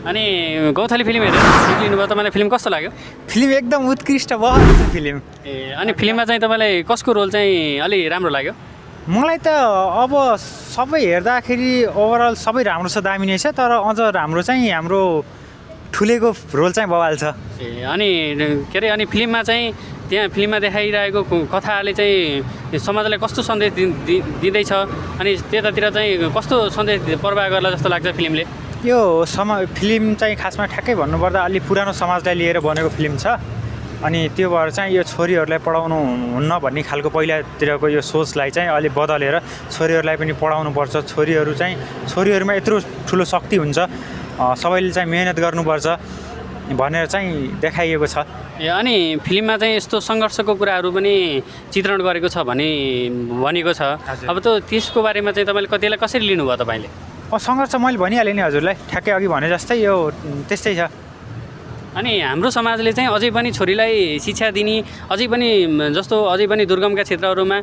अनि गौथली फिल्म हेरेर निक्लिनुभयो, तपाईँलाई फिल्म कस्तो लाग्यो? फिल्म एकदम उत्कृष्ट भयो फिल्म। ए अनि फिल्ममा चाहिँ तपाईँलाई कसको रोल चाहिँ अलि राम्रो लाग्यो? मलाई त अब सबै हेर्दाखेरि ओभरअल सबै राम्रो छ, दामी नै छ, तर अझ राम्रो चाहिँ हाम्रो ठुलेको रोल चाहिँ बवाल छ। ए अनि के अरे अनि फिल्ममा चाहिँ त्यहाँ फिल्ममा देखाइरहेको कथाले चाहिँ समाजलाई कस्तो सन्देश दिँदैछ अनि त्यतातिर चाहिँ कस्तो सन्देश प्रवाह गर्ला जस्तो लाग्छ फिल्मले? यो फिल्म चाहिँ खासमा ठ्याक्कै भन्नुपर्दा अलि पुरानो समाजलाई लिएर बनेको फिल्म छ। अनि त्यो भएर चाहिँ यो छोरीहरूलाई पढाउनु हुन्न भन्ने खालको पहिलातिरको यो सोचलाई चाहिँ अलि बदलेर छोरीहरूलाई पनि पढाउनुपर्छ, छोरीहरूमा यत्रो ठुलो शक्ति हुन्छ, सबैले चाहिँ मेहनत गर्नुपर्छ भनेर चाहिँ देखाइएको छ। ए अनि फिल्ममा चाहिँ यस्तो सङ्घर्षको कुराहरू पनि चित्रण गरेको छ भनेको छ। अब त त्यसको बारेमा चाहिँ तपाईँले कतिलाई कसरी लिनुभयो तपाईँले? सङ्घर्ष मैले भनिहालेँ नि हजुरलाई, ठ्याक्कै अघि भने जस्तै यो त्यस्तै छ। अनि हाम्रो समाजले चाहिँ अझै पनि छोरीलाई शिक्षा दिने, अझै पनि दुर्गमका क्षेत्रहरूमा,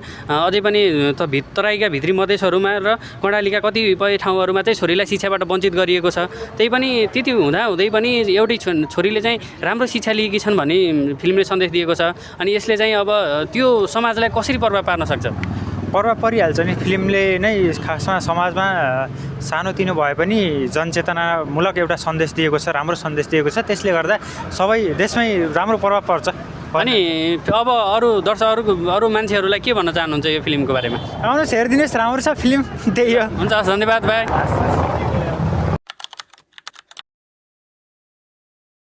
अझै पनि तराईका भित्री मधेसहरूमा र कर्णालीका कतिपय ठाउँहरूमा चाहिँ छोरीलाई शिक्षाबाट वञ्चित गरिएको छ। त्यही पनि त्यति हुँदै पनि एउटै छोरीले चाहिँ राम्रो शिक्षा लिएकी छन् भन्ने फिल्मले सन्देश दिएको छ। अनि यसले चाहिँ अब त्यो समाजलाई कसरी प्रभाव पार्न सक्छ? प्रभाव परिहाल्छ नि। फिल्मले नै खासमा समाजमा सानोतिनो भए पनि जनचेतनामूलक एउटा सन्देश दिएको छ, राम्रो सन्देश दिएको छ। त्यसले गर्दा सबै देशमै राम्रो प्रभाव पर्छ। अनि अब अरू मान्छेहरूलाई के भन्न चाहनुहुन्छ यो फिल्मको बारेमा? आउनुहोस् हेरिदिनुहोस्, राम्रो छ फिल्म, त्यही हो। हुन्छ, धन्यवाद भाइ।